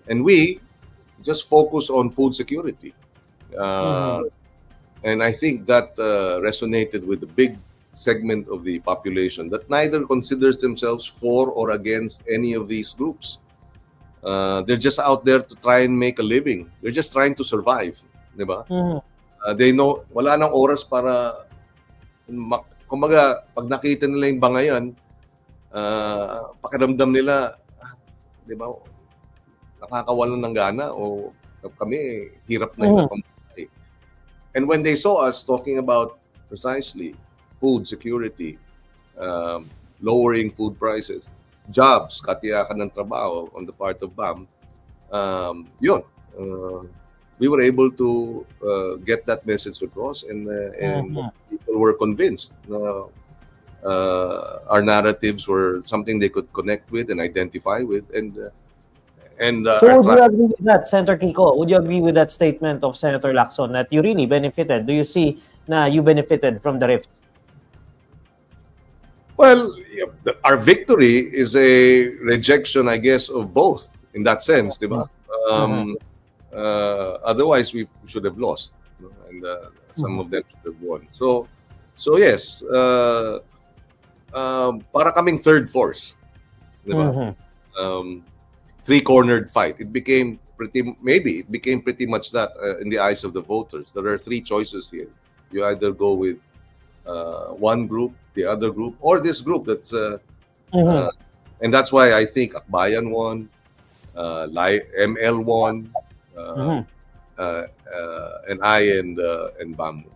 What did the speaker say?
And we just focus on food security. And I think that resonated with the big segment of the population that neither considers themselves for or against any of these groups. They're just out there to try and make a living. They're just trying to survive, di ba? They know wala nang oras para kumbaga pag nakita nila yung bangayan, pakiramdam nila, di ba, nakakawalan ng gana o kami hirap na hirap ang buhay. And when they saw us talking about precisely food security, lowering food prices, jobs, katiyakan ng trabaho on the part of BAM, we were able to get that message across, and people were convinced. Our narratives were something they could connect with and identify with, so would you agree with that, Senator Kiko? Would you agree with that statement of Senator Lacson that you really benefited? Do you see na you benefited from the rift? Well, our victory is a rejection, I guess, of both in that sense, diba? Otherwise, we should have lost, and some of them should have won. So yes, para kaming third force, diba? Three-cornered fight. It became pretty much that in the eyes of the voters. There are three choices here. You either go with one group, the other group, or this group that's and that's why I think Akbayan won, ML won, and I and BAM won.